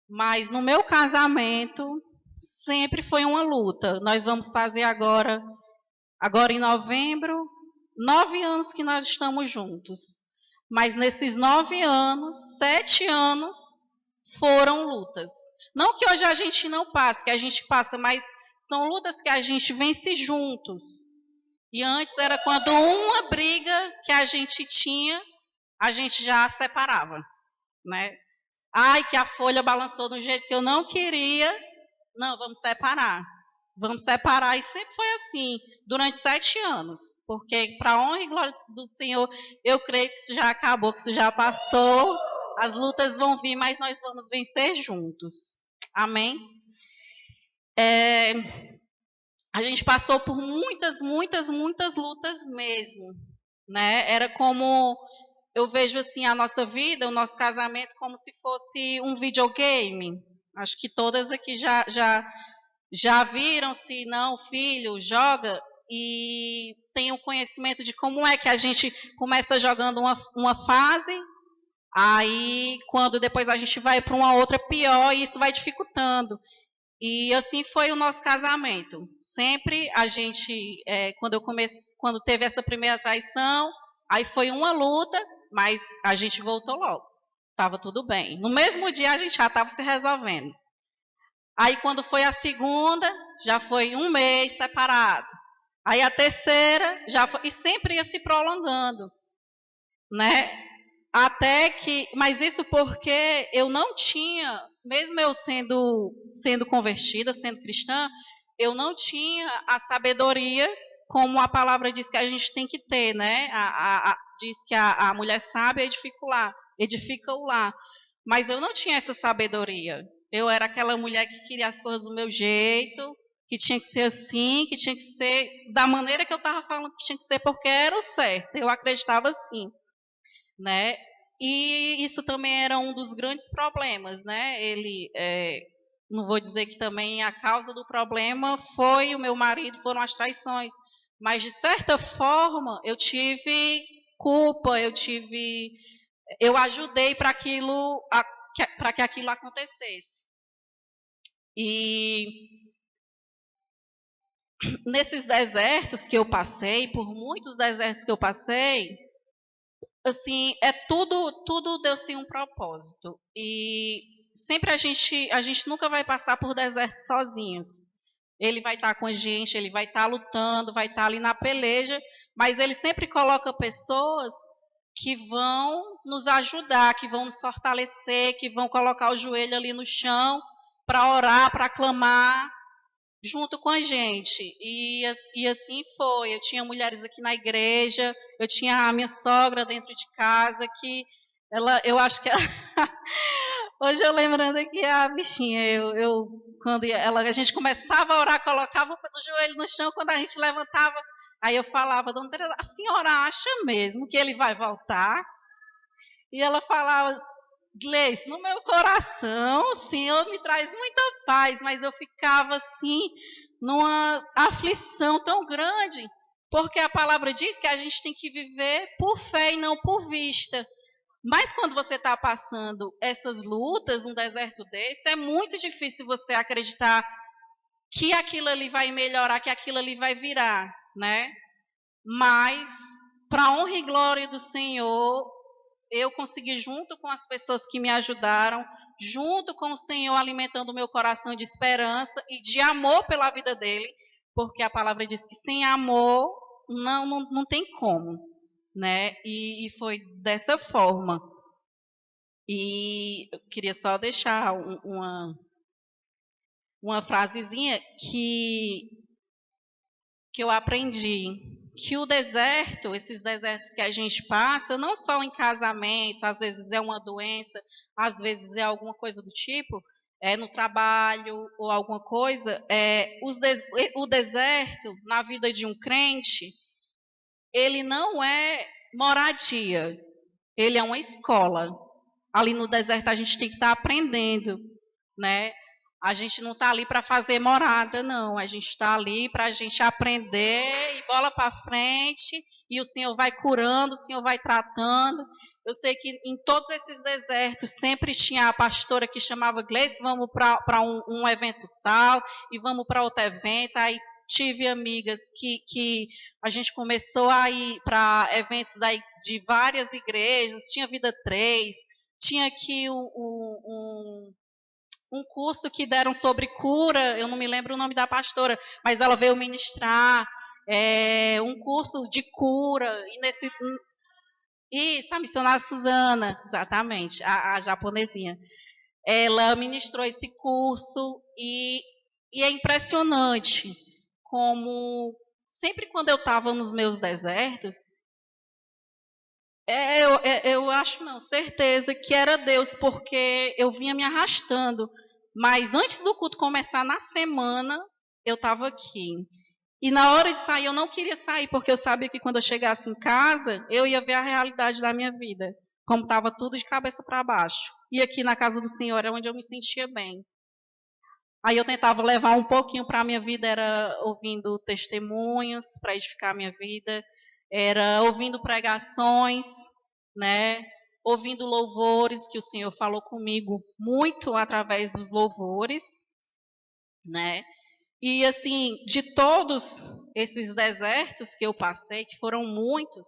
Mas no meu casamento, sempre foi uma luta. Nós vamos fazer agora em novembro, 9 anos que nós estamos juntos. Mas nesses 9 anos, 7 anos foram lutas. Não que hoje a gente não passe, que a gente passa, mas são lutas que a gente vence juntos. E antes era quando uma briga que a gente tinha, a gente já separava, né? Ai, que a folha balançou de um jeito que eu não queria. Não, vamos separar. Vamos separar. E sempre foi assim, durante 7 anos. Porque, para a honra e glória do Senhor, eu creio que isso já acabou, que isso já passou. As lutas vão vir, mas nós vamos vencer juntos. Amém? A gente passou por muitas lutas mesmo. Né? Era como... Eu vejo assim a nossa vida, o nosso casamento, como se fosse um videogame. Acho que todas aqui já viram, se não, o filho joga e tem o conhecimento de como é que a gente começa jogando uma fase, aí quando depois a gente vai para uma outra pior, e isso vai dificultando. E assim foi o nosso casamento. Sempre a gente, quando teve essa primeira traição, aí foi uma luta, mas a gente voltou logo. Estava tudo bem. No mesmo dia a gente já estava se resolvendo. Aí quando foi a segunda, já foi 1 mês separado. Aí a terceira, já foi, e sempre ia se prolongando, né? Até que, mas isso porque eu não tinha, mesmo eu sendo convertida, sendo cristã, eu não tinha a sabedoria como a palavra diz que a gente tem que ter, né? Diz que a mulher sábia edifica o lar. Mas eu não tinha essa sabedoria. Eu era aquela mulher que queria as coisas do meu jeito, que tinha que ser assim, que tinha que ser da maneira que eu estava falando que tinha que ser, porque era o certo. Eu acreditava assim, né? E isso também era um dos grandes problemas, né? Não vou dizer que também a causa do problema foi o meu marido, foram as traições, mas de certa forma eu tive culpa, eu ajudei para que aquilo acontecesse. E nesses desertos que eu passei, por muitos desertos que eu passei, assim, tudo Deus tem um propósito. E sempre a gente nunca vai passar por desertos sozinhos. Ele vai estar com a gente, ele vai estar lutando, vai estar ali na peleja, mas ele sempre coloca pessoas que vão nos ajudar, que vão nos fortalecer, que vão colocar o joelho ali no chão para orar, para clamar junto com a gente. E assim foi. Eu tinha mulheres aqui na igreja, eu tinha a minha sogra dentro de casa, que eu acho que ela, hoje eu lembrando aqui a bichinha, quando a gente começava a orar, colocava o joelho no chão, quando a gente levantava, aí eu falava, dona Teresa, a senhora acha mesmo que ele vai voltar? E ela falava, Gleice, no meu coração, o Senhor me traz muita paz, mas eu ficava assim, numa aflição tão grande, porque a palavra diz que a gente tem que viver por fé e não por vista. Mas quando você está passando essas lutas, um deserto desse, é muito difícil você acreditar que aquilo ali vai melhorar, que aquilo ali vai virar, né? Mas, para a honra e glória do Senhor, eu consegui, junto com as pessoas que me ajudaram, junto com o Senhor alimentando o meu coração de esperança e de amor pela vida dele, porque a palavra diz que sem amor não tem como, né? E foi dessa forma. E eu queria só deixar uma frasezinha que eu aprendi, que o deserto, esses desertos que a gente passa, não só em casamento, às vezes é uma doença, às vezes é alguma coisa do tipo, no trabalho ou alguma coisa, o deserto na vida de um crente, ele não é moradia, ele é uma escola. Ali no deserto a gente tem que estar aprendendo, né? A gente não está ali para fazer morada, não. A gente está ali para a gente aprender e bola para frente. E o Senhor vai curando, o Senhor vai tratando. Eu sei que em todos esses desertos sempre tinha a pastora que chamava Gleice, vamos para um evento tal, e vamos para outro evento. Aí tive amigas que a gente começou a ir para eventos de várias igrejas, tinha Vida 3, tinha aqui um curso que deram sobre cura, eu não me lembro o nome da pastora, mas ela veio ministrar, um curso de cura, e isso, a missionária Suzana, exatamente, a japonesinha. Ela ministrou esse curso e é impressionante como sempre quando eu estava nos meus desertos, eu acho não, certeza que era Deus, porque eu vinha me arrastando. Mas antes do culto começar na semana, eu estava aqui. E na hora de sair, eu não queria sair, porque eu sabia que quando eu chegasse em casa, eu ia ver a realidade da minha vida, como estava tudo de cabeça para baixo. E aqui na casa do Senhor é onde eu me sentia bem. Aí eu tentava levar um pouquinho para a minha vida, era ouvindo testemunhos para edificar a minha vida, era ouvindo pregações, né? Ouvindo louvores, que o Senhor falou comigo muito através dos louvores, né? E assim, de todos esses desertos que eu passei, que foram muitos,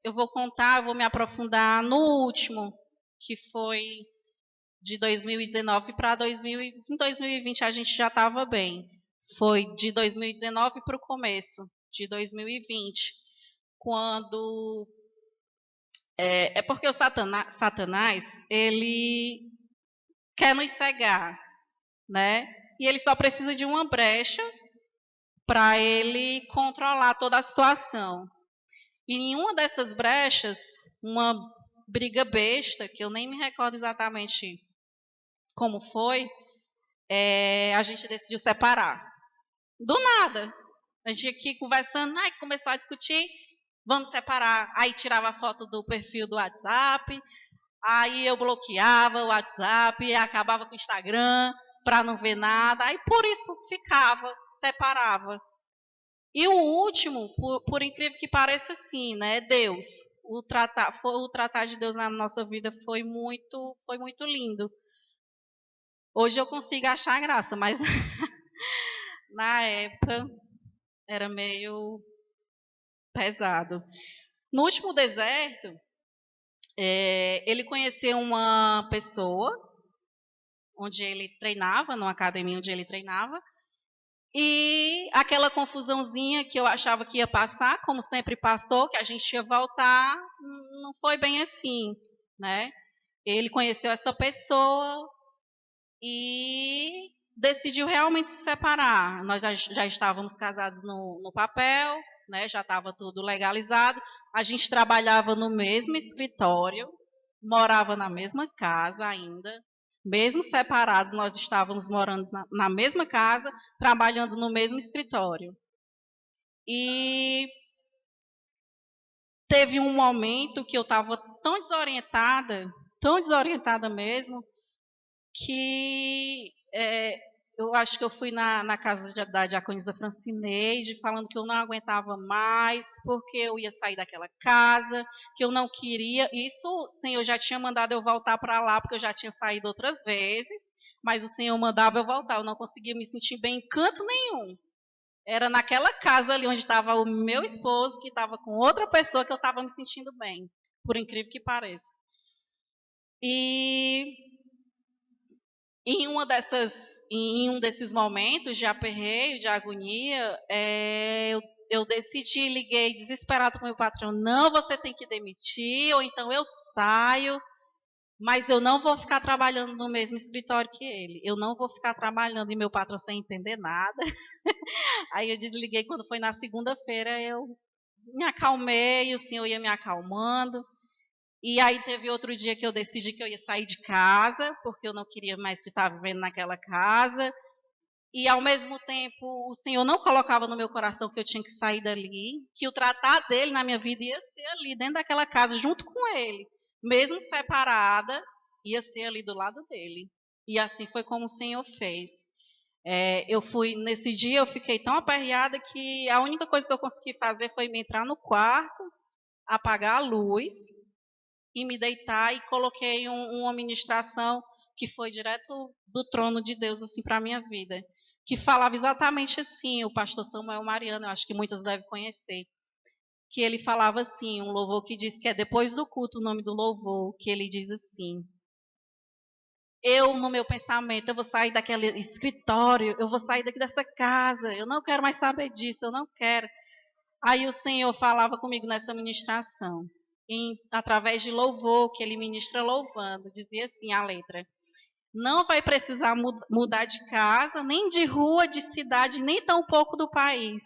eu vou contar, vou me aprofundar no último, que foi de 2019 para 2020 a gente já estava bem. Foi de 2019 para o começo de 2020, quando é porque o Satanás ele quer nos cegar, né? E ele só precisa de uma brecha para ele controlar toda a situação. E em uma dessas brechas, uma briga besta, que eu nem me recordo exatamente como foi, a gente decidiu separar. Do nada. A gente aqui conversando, começou a discutir, vamos separar. Aí tirava a foto do perfil do WhatsApp, aí eu bloqueava o WhatsApp, acabava com o Instagram para não ver nada, aí por isso ficava, separava. E o último, por incrível que pareça, sim, né? Deus. O tratar de Deus na nossa vida foi muito lindo. Hoje eu consigo achar graça, mas na época era meio pesado. No último deserto, ele conheceu uma pessoa onde ele treinava, numa academia onde ele treinava, e aquela confusãozinha que eu achava que ia passar, como sempre passou, que a gente ia voltar, não foi bem assim, né? Ele conheceu essa pessoa e decidiu realmente se separar. Nós já estávamos casados no papel, né? Já estava tudo legalizado. A gente trabalhava no mesmo escritório, morava na mesma casa ainda. Mesmo separados, nós estávamos morando na mesma casa, trabalhando no mesmo escritório. E teve um momento que eu estava tão desorientada mesmo, que eu acho que eu fui na casa da diaconisa Francineide, falando que eu não aguentava mais, porque eu ia sair daquela casa, que eu não queria. Isso o Senhor já tinha mandado eu voltar para lá, porque eu já tinha saído outras vezes, mas o Senhor mandava eu voltar, eu não conseguia me sentir bem em canto nenhum. Era naquela casa ali onde estava o meu esposo, que estava com outra pessoa, que eu estava me sentindo bem, por incrível que pareça. E em um desses momentos de aperreio, de agonia, eu decidi, liguei desesperado para o meu patrão, não, você tem que demitir, ou então eu saio, mas eu não vou ficar trabalhando no mesmo escritório que ele. Eu não vou ficar trabalhando e meu patrão sem entender nada. Aí eu desliguei, quando foi na segunda-feira, eu me acalmei, o senhor ia me acalmando. E aí teve outro dia que eu decidi que eu ia sair de casa, porque eu não queria mais estar vivendo naquela casa. E ao mesmo tempo, o Senhor não colocava no meu coração que eu tinha que sair dali, que o tratar dele na minha vida ia ser ali, dentro daquela casa, junto com ele. Mesmo separada, ia ser ali do lado dele. E assim foi como o Senhor fez. Nesse dia eu fiquei tão aperreada que a única coisa que eu consegui fazer foi me entrar no quarto, apagar a luz e me deitar e coloquei uma ministração que foi direto do trono de Deus assim para a minha vida, que falava exatamente assim, o pastor Samuel Mariano, eu acho que muitas devem conhecer, que ele falava assim, um louvor que diz que é depois do culto o nome do louvor, que ele diz assim: eu, no meu pensamento, eu vou sair daquele escritório, eu vou sair daqui dessa casa, eu não quero mais saber disso, eu não quero. Aí o Senhor falava comigo nessa ministração, através de louvor, que ele ministra louvando, dizia assim a letra: não vai precisar mudar de casa, nem de rua, de cidade, nem tampouco do país.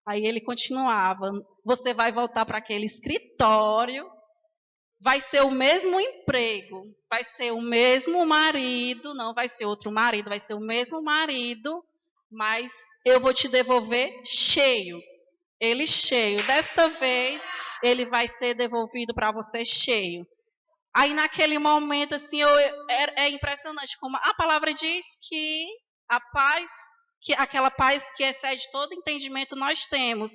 Aí ele continuava: você vai voltar para aquele escritório, vai ser o mesmo emprego, vai ser o mesmo marido, não vai ser outro marido, vai ser o mesmo marido, mas eu vou te devolver cheio. Ele cheio. Dessa vez, ele vai ser devolvido para você cheio. Aí, naquele momento, assim, é impressionante como a palavra diz que a paz, que aquela paz que excede todo entendimento, nós temos.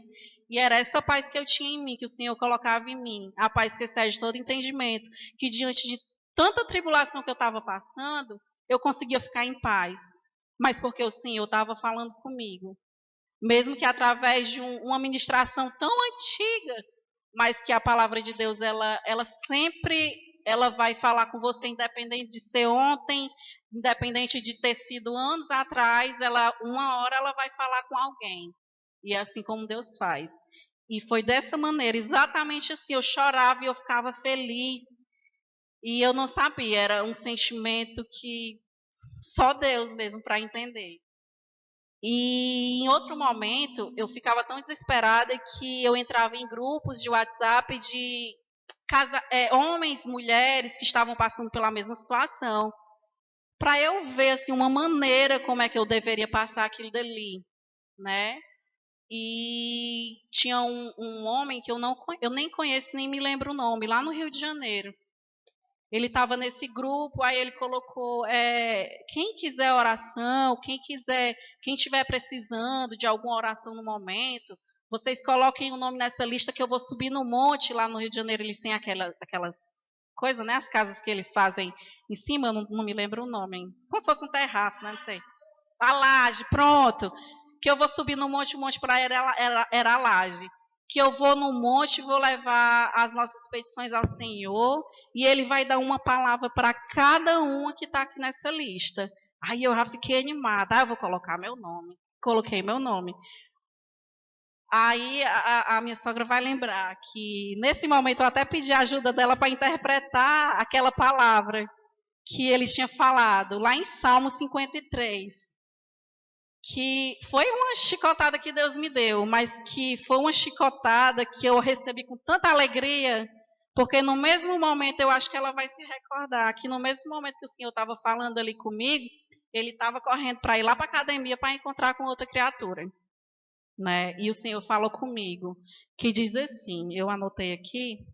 E era essa paz que eu tinha em mim, que o Senhor colocava em mim. A paz que excede todo entendimento. Que diante de tanta tribulação que eu estava passando, eu conseguia ficar em paz. Mas porque o Senhor estava falando comigo. Mesmo que através de uma ministração tão antiga, mas que a palavra de Deus, ela sempre ela vai falar com você, independente de ser ontem, independente de ter sido anos atrás, uma hora ela vai falar com alguém. E é assim como Deus faz. E foi dessa maneira, exatamente assim, eu chorava e eu ficava feliz. E eu não sabia, era um sentimento que só Deus mesmo para entender. E em outro momento, eu ficava tão desesperada que eu entrava em grupos de WhatsApp de homens, mulheres que estavam passando pela mesma situação, para eu ver assim uma maneira como é que eu deveria passar aquilo dali, né? E tinha um homem que eu nem conheço, nem me lembro o nome, lá no Rio de Janeiro. Ele estava nesse grupo, aí ele colocou, quem quiser oração, quem estiver precisando de alguma oração no momento, vocês coloquem o nome nessa lista que eu vou subir no monte, lá no Rio de Janeiro eles têm aquelas coisas, né, as casas que eles fazem em cima, eu não me lembro o nome, como se fosse um terraço, né, não sei. A laje, pronto, que eu vou subir no monte, o monte para era a laje. Que eu vou no monte, vou levar as nossas petições ao Senhor, e Ele vai dar uma palavra para cada uma que está aqui nessa lista. Aí eu já fiquei animada, eu vou colocar meu nome. Coloquei meu nome. Aí a minha sogra vai lembrar que, nesse momento, eu até pedi a ajuda dela para interpretar aquela palavra que ele tinha falado, lá em Salmo 53. Que foi uma chicotada que Deus me deu, mas que foi uma chicotada que eu recebi com tanta alegria, porque no mesmo momento eu acho que ela vai se recordar que no mesmo momento que o Senhor estava falando ali comigo, ele estava correndo para ir lá para a academia para encontrar com outra criatura, né? E o Senhor falou comigo, que diz assim, eu anotei aqui,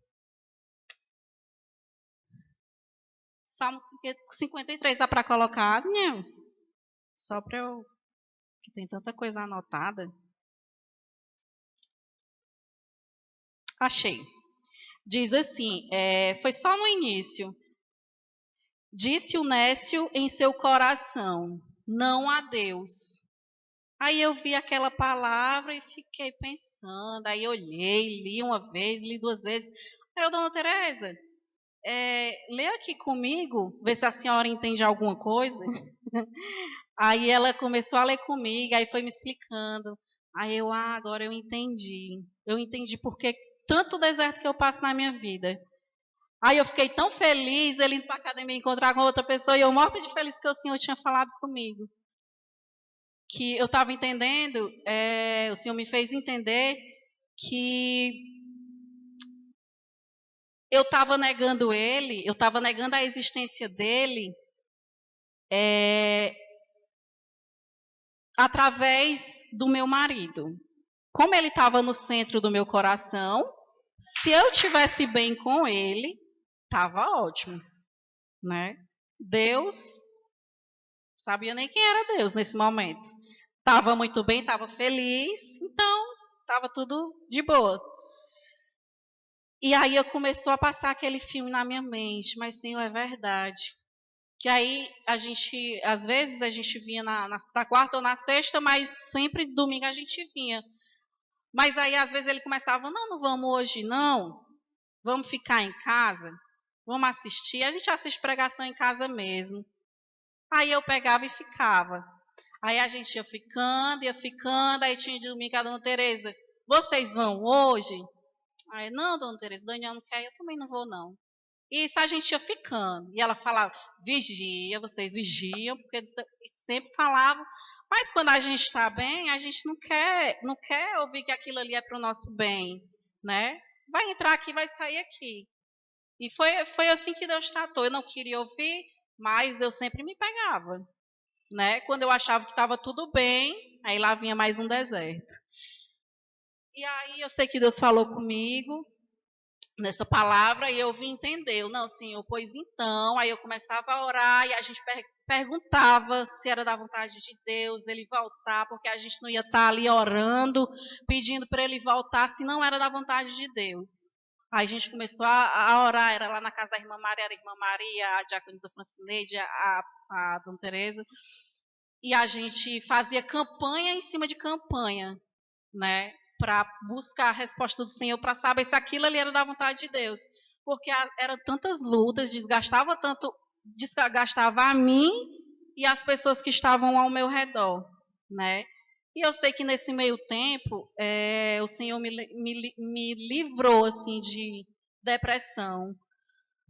Salmo 53, dá para colocar? Não, só para eu, que tem tanta coisa anotada. Achei. Diz assim, foi só no início. Disse o Nécio em seu coração, não há Deus. Aí eu vi aquela palavra e fiquei pensando. Aí eu olhei, li uma vez, li duas vezes. Aí eu, dona Tereza, lê aqui comigo, vê se a senhora entende alguma coisa. Aí ela começou a ler comigo, aí foi me explicando. Aí eu, agora eu entendi. Eu entendi porque tanto deserto que eu passo na minha vida. Aí eu fiquei tão feliz, ele indo para a academia encontrar com outra pessoa, e eu morta de feliz que o Senhor tinha falado comigo. Que eu estava entendendo, o Senhor me fez entender que eu estava negando ele, eu estava negando a existência dele, através do meu marido. Como ele estava no centro do meu coração, se eu tivesse bem com ele, estava ótimo, né? Deus, sabia nem quem era Deus nesse momento. Estava muito bem, estava feliz, então estava tudo de boa. E aí começou a passar aquele filme na minha mente, mas Senhor, é verdade. Que aí às vezes a gente vinha na quarta ou na sexta, mas sempre domingo a gente vinha. Mas aí às vezes ele começava, não, não vamos hoje não, vamos ficar em casa, vamos assistir. A gente assiste pregação em casa mesmo. Aí eu pegava e ficava. Aí a gente ia ficando, aí tinha de domingo a dona Tereza, vocês vão hoje? Aí, não, dona Tereza, Daniel não quer, eu também não vou não. E isso a gente ia ficando. E ela falava, vigia, vocês vigiam, porque sempre falavam. Mas quando a gente está bem, a gente não quer ouvir que aquilo ali é para o nosso bem, né? Vai entrar aqui, vai sair aqui. E foi assim que Deus tratou. Eu não queria ouvir, mas Deus sempre me pegava, né? Quando eu achava que estava tudo bem, aí lá vinha mais um deserto. E aí eu sei que Deus falou comigo nessa palavra e eu vim entender. Não, Senhor, pois então. Aí eu começava a orar e a gente perguntava se era da vontade de Deus ele voltar, porque a gente não ia estar ali orando, pedindo para ele voltar, se não era da vontade de Deus. Aí a gente começou a orar, era lá na casa da irmã Maria, era a irmã Maria, a diaconisa Francineide, a dona Tereza. E a gente fazia campanha em cima de campanha, né? Para buscar a resposta do Senhor, para saber se aquilo ali era da vontade de Deus. Porque eram tantas lutas, desgastava a mim e as pessoas que estavam ao meu redor, né? E eu sei que nesse meio tempo, o Senhor me livrou, assim, de depressão.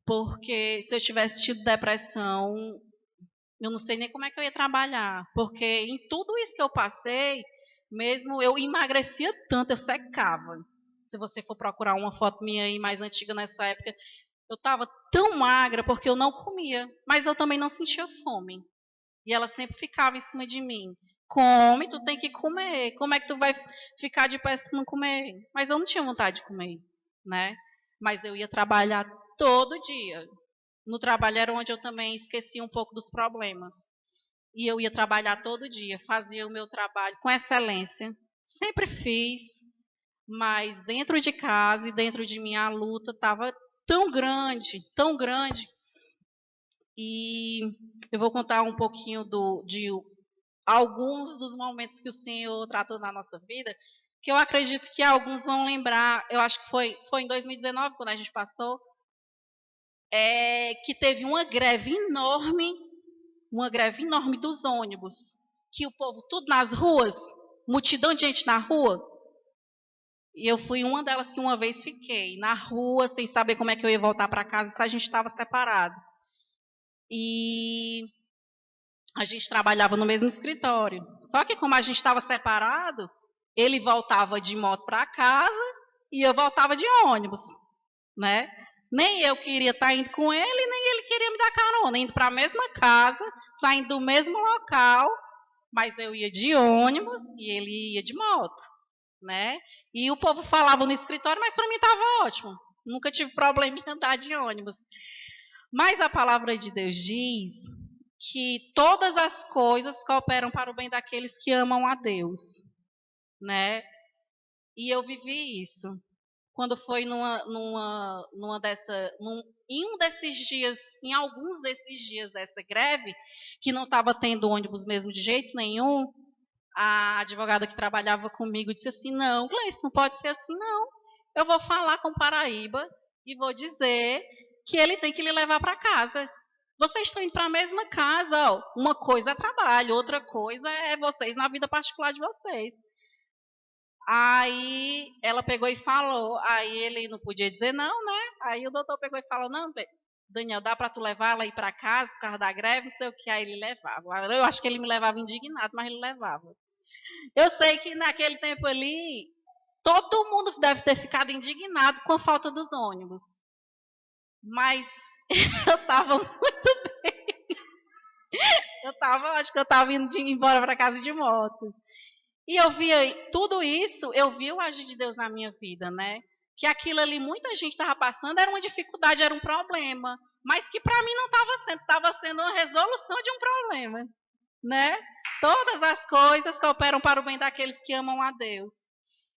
Porque se eu tivesse tido depressão, eu não sei nem como é que eu ia trabalhar. Porque em tudo isso que eu passei, mesmo eu emagrecia tanto, eu secava. Se você for procurar uma foto minha aí mais antiga nessa época, eu estava tão magra porque eu não comia, mas eu também não sentia fome. E ela sempre ficava em cima de mim. Come, tu tem que comer. Como é que tu vai ficar de pé se tu não comer? Mas eu não tinha vontade de comer, né? Mas eu ia trabalhar todo dia. No trabalho era onde eu também esquecia um pouco dos problemas. E eu ia trabalhar todo dia, fazia o meu trabalho com excelência. Sempre fiz, mas dentro de casa e dentro de mim a luta estava tão grande, tão grande. E eu vou contar um pouquinho de alguns dos momentos que o Senhor tratou na nossa vida, que eu acredito que alguns vão lembrar. Eu acho que foi em 2019, quando a gente passou, que teve uma greve enorme dos ônibus, que o povo tudo nas ruas, multidão de gente na rua. E eu fui uma delas que uma vez fiquei na rua, sem saber como é que eu ia voltar para casa, se a gente estava separado. E a gente trabalhava no mesmo escritório. Só que como a gente estava separado, ele voltava de moto para casa e eu voltava de ônibus, né? Nem eu queria estar indo com ele, nem ele queria me dar carona, indo para a mesma casa, saindo do mesmo local, mas eu ia de ônibus e ele ia de moto, né? E o povo falava no escritório, mas para mim estava ótimo. Nunca tive problema em andar de ônibus. Mas a palavra de Deus diz que todas as coisas cooperam para o bem daqueles que amam a Deus, né? E eu vivi isso. Quando foi em alguns desses dias dessa greve, que não estava tendo ônibus mesmo de jeito nenhum, a advogada que trabalhava comigo disse assim, não, Gleice, não pode ser assim, não. Eu vou falar com o Paraíba e vou dizer que ele tem que lhe levar para casa. Vocês estão indo para a mesma casa, ó. Uma coisa é trabalho, outra coisa é vocês na vida particular de vocês. Aí ela pegou e falou, aí ele não podia dizer não, né? Aí o doutor pegou e falou, não, Daniel, dá para tu levar ela ir para casa por causa da greve, não sei o que, aí ele levava. Eu acho que ele me levava indignado, mas ele levava. Eu sei que naquele tempo ali, todo mundo deve ter ficado indignado com a falta dos ônibus. Mas eu estava muito bem. Acho que eu estava indo embora para casa de moto. E eu via tudo isso, eu vi o agir de Deus na minha vida, né? Que aquilo ali, muita gente estava passando, era uma dificuldade, era um problema. Mas que para mim não estava sendo uma resolução de um problema, né? Todas as coisas cooperam para o bem daqueles que amam a Deus.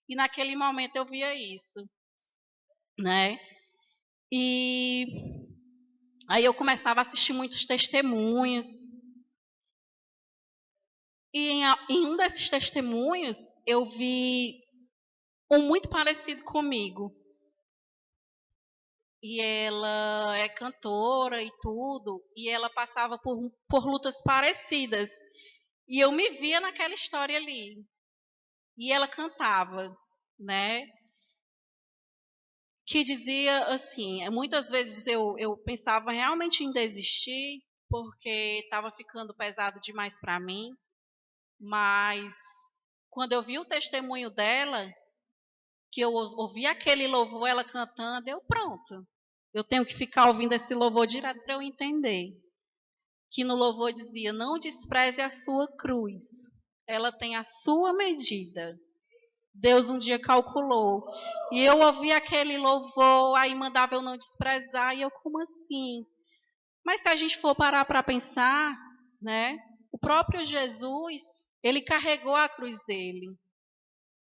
E naquele momento eu via isso. né? E aí eu começava a assistir muitos testemunhos. E em um desses testemunhos, eu vi um muito parecido comigo. E ela é cantora e tudo, e ela passava por lutas parecidas. E eu me via naquela história ali. E ela cantava, né? Que dizia assim, muitas vezes eu pensava realmente em desistir, porque estava ficando pesado demais para mim, mas quando eu vi o testemunho dela, que eu ouvi aquele louvor, ela cantando, eu pronto. Eu tenho que ficar ouvindo esse louvor direto para eu entender. Que no louvor dizia, não despreze a sua cruz. Ela tem a sua medida. Deus um dia calculou. E eu ouvi aquele louvor, aí mandava eu não desprezar, e eu, como assim? Mas se a gente for parar para pensar, né? O próprio Jesus, ele carregou a cruz dele.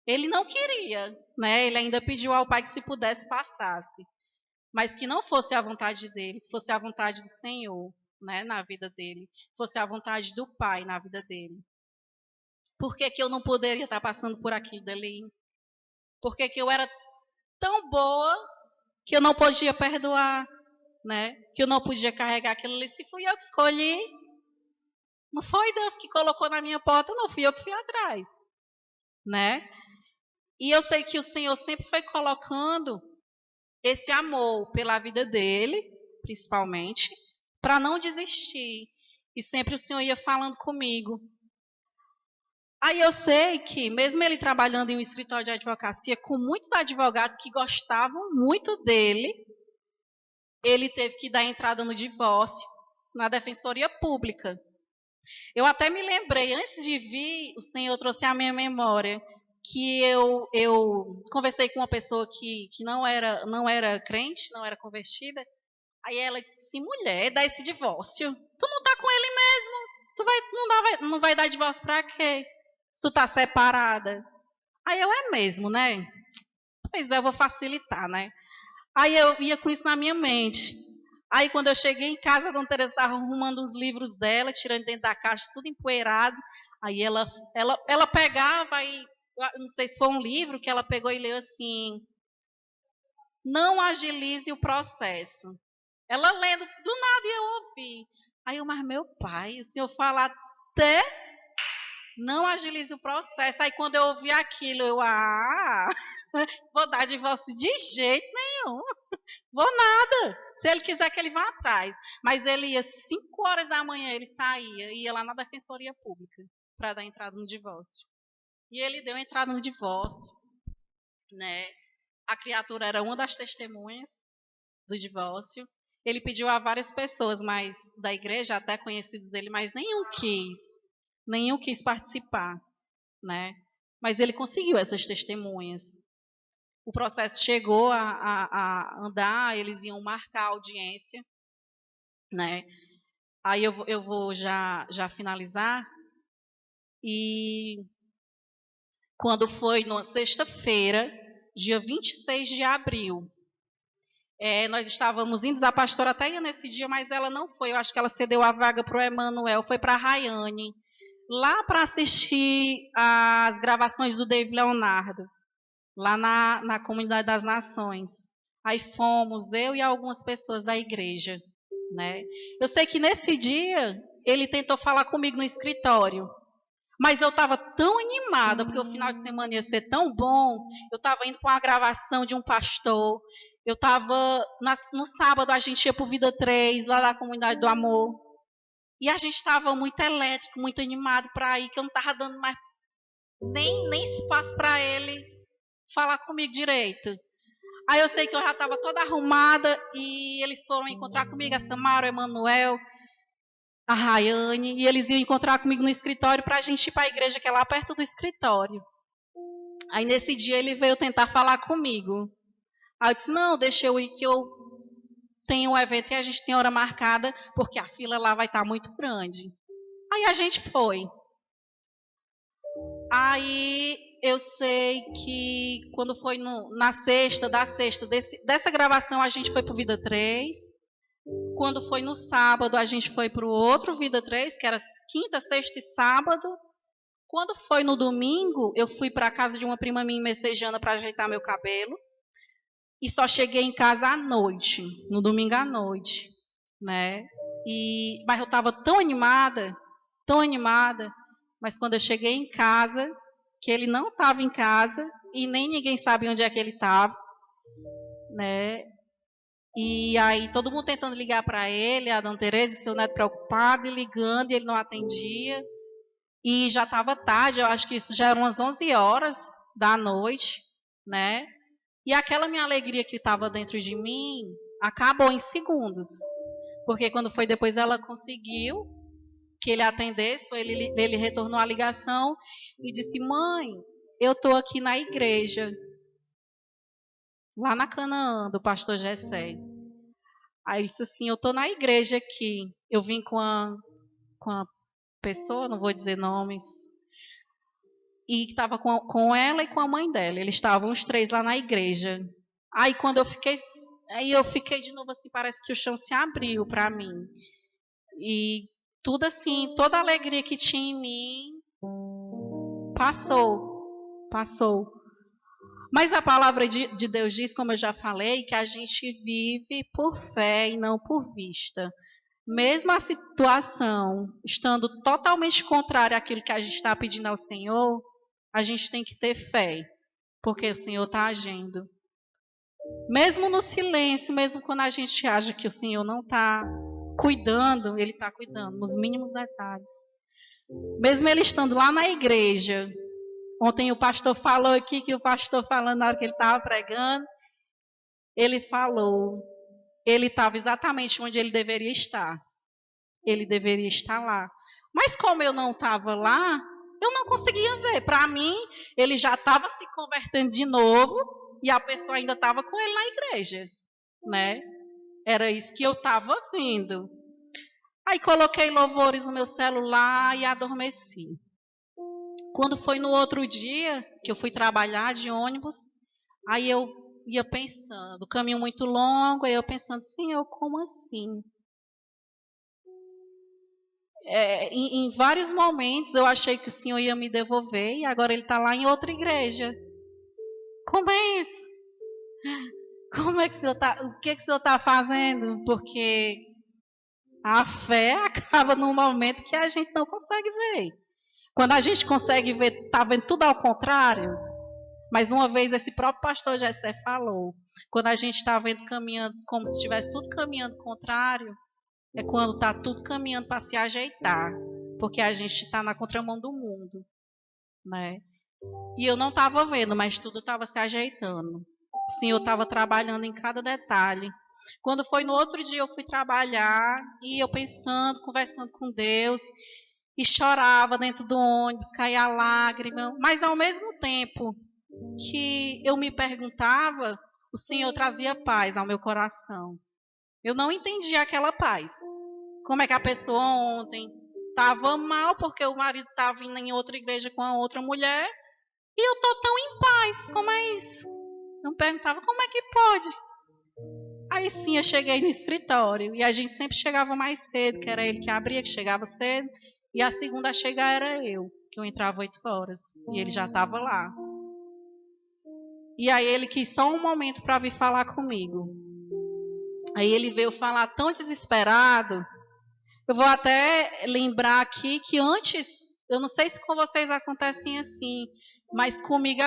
Ele não queria, né? Ele ainda pediu ao Pai que se pudesse passasse, mas que não fosse a vontade dele, que fosse a vontade do Senhor, né, na vida dele, fosse a vontade do Pai na vida dele. Por que que eu não poderia estar passando por aquilo dali? Por que que eu era tão boa que eu não podia perdoar, né? Que eu não podia carregar aquilo ali? Se fui eu que escolhi, não foi Deus que colocou na minha porta, não fui eu que fui atrás, né? E eu sei que o Senhor sempre foi colocando esse amor pela vida dele, principalmente, para não desistir. E sempre o Senhor ia falando comigo. Aí eu sei que, mesmo ele trabalhando em um escritório de advocacia, com muitos advogados que gostavam muito dele, ele teve que dar entrada no divórcio, na defensoria pública. Eu até me lembrei, antes de vir, o Senhor trouxe à minha memória que eu conversei com uma pessoa que não era crente, não era convertida. Aí ela disse assim, mulher, dá esse divórcio. Tu não tá com ele mesmo. Não vai dar divórcio pra quê? Se tu tá separada. Aí eu, é mesmo, né? Pois é, eu vou facilitar, né? Aí eu ia com isso na minha mente. Aí quando eu cheguei em casa, a dona Teresa estava arrumando os livros dela, tirando dentro da caixa, tudo empoeirado. Aí ela pegava e, não sei se foi um livro que ela pegou e leu assim, não agilize o processo. Ela lendo, do nada eu ouvi. Aí eu, mas meu pai, o senhor fala até não agilize o processo. Aí quando eu ouvi aquilo, eu, vou dar divórcio de jeito nenhum. Vou nada. Se ele quiser que ele vá atrás. Mas ele ia 5 horas da manhã, ele saía, ia lá na Defensoria Pública para dar entrada no divórcio. E ele deu entrada no divórcio, né? A criatura era uma das testemunhas do divórcio. Ele pediu a várias pessoas, mas da igreja, até conhecidos dele, mas nenhum quis participar, né? Mas ele conseguiu essas testemunhas. O processo chegou a andar, eles iam marcar a audiência, né? Aí eu vou já finalizar. E quando foi na sexta-feira, dia 26 de abril, nós estávamos indo, a pastora até ia nesse dia, mas ela não foi. Eu acho que ela cedeu a vaga para o Emanuel, foi para a Rayane, lá para assistir as gravações do David Leonardo, lá na Comunidade das Nações. Aí fomos, eu e algumas pessoas da igreja, né? Eu sei que nesse dia, ele tentou falar comigo no escritório, mas eu estava tão animada, porque o final de semana ia ser tão bom, eu estava indo para uma gravação de um pastor, eu estava, no sábado a gente ia para o Vida 3, lá da Comunidade do Amor, e a gente estava muito elétrico, muito animado para ir, que eu não estava dando mais nem espaço para ele falar comigo direito. Aí eu sei que eu já estava toda arrumada e eles foram encontrar comigo, a Samara, o Emanuel, a Rayane, e eles iam encontrar comigo no escritório para a gente ir para a igreja que é lá perto do escritório. Aí nesse dia ele veio tentar falar comigo. Aí eu disse, não, deixa eu ir que eu tenho um evento e a gente tem hora marcada, porque a fila lá vai estar muito grande. Aí a gente foi. Aí eu sei que quando foi na sexta, dessa gravação, a gente foi para o Vida 3. Quando foi no sábado, a gente foi para o outro Vida 3, que era quinta, sexta e sábado. Quando foi no domingo, eu fui para a casa de uma prima minha em Messejana para ajeitar meu cabelo. E só cheguei em casa à noite, no domingo à noite, né? Mas eu estava tão animada, mas quando eu cheguei em casa, que ele não estava em casa e nem ninguém sabia onde é que ele estava, né? E aí todo mundo tentando ligar para ele, a dona Tereza e seu neto preocupado e ligando, e ele não atendia. E já estava tarde, eu acho que isso já eram umas 11 horas da noite, né? E aquela minha alegria que estava dentro de mim acabou em segundos. Porque quando foi depois ela conseguiu que ele atendesse, ele retornou a ligação e disse: mãe, eu estou aqui na igreja, lá na Canaã, do pastor Gessé. Aí ele disse assim: eu estou na igreja aqui. Eu vim com a pessoa, não vou dizer nomes, e estava com ela e com a mãe dela. Eles estavam os três lá na igreja. Aí quando eu fiquei de novo assim, parece que o chão se abriu para mim. E tudo assim, toda a alegria que tinha em mim passou. Mas a palavra de Deus diz, como eu já falei, que a gente vive por fé e não por vista. Mesmo a situação estando totalmente contrária àquilo que a gente está pedindo ao Senhor, a gente tem que ter fé, porque o Senhor está agindo. Mesmo no silêncio, mesmo quando a gente acha que o Senhor não está cuidando, Ele está cuidando, nos mínimos detalhes. Mesmo Ele estando lá na igreja, ontem o pastor falou aqui, que o pastor falando na hora que ele estava pregando, ele falou, ele estava exatamente onde ele deveria estar. Ele deveria estar lá. Mas como eu não estava lá, eu não conseguia ver. Para mim, ele já estava se convertendo de novo e a pessoa ainda estava com ele na igreja, né? Era isso que eu estava vendo. Aí coloquei louvores no meu celular e adormeci. Quando foi no outro dia, que eu fui trabalhar de ônibus, aí eu ia pensando, caminho muito longo, aí eu pensando, Senhor, como assim? Em vários momentos eu achei que o Senhor ia me devolver e agora ele está lá em outra igreja. Como é isso? Como é que o Senhor está? O que o Senhor está fazendo? Porque a fé acaba num momento que a gente não consegue ver. Quando a gente consegue ver, está vendo tudo ao contrário. Mas uma vez esse próprio pastor Gessé falou, quando a gente está vendo caminhando como se estivesse tudo caminhando contrário, é quando está tudo caminhando para se ajeitar, porque a gente está na contramão do mundo, né? E eu não estava vendo, mas tudo estava se ajeitando. O Senhor estava trabalhando em cada detalhe. Quando foi no outro dia eu fui trabalhar e eu pensando, conversando com Deus e chorava dentro do ônibus, caía a lágrima, mas ao mesmo tempo que eu me perguntava, o Senhor trazia paz ao meu coração. Eu não entendia aquela paz. Como é que a pessoa ontem estava mal porque o marido estava indo em outra igreja com a outra mulher e eu estou tão em paz. Como é isso? Eu perguntava, como é que pode? Aí sim, eu cheguei no escritório e a gente sempre chegava mais cedo, que era ele que abria, que chegava cedo, e a segunda a chegar era eu, que eu entrava 8 horas e ele já estava lá. E aí ele quis só um momento para vir falar comigo. Aí ele veio falar tão desesperado. Eu vou até lembrar aqui que antes, eu não sei se com vocês acontecem assim, mas comigo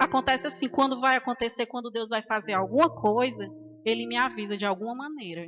acontece assim, quando vai acontecer, quando Deus vai fazer alguma coisa, Ele me avisa de alguma maneira.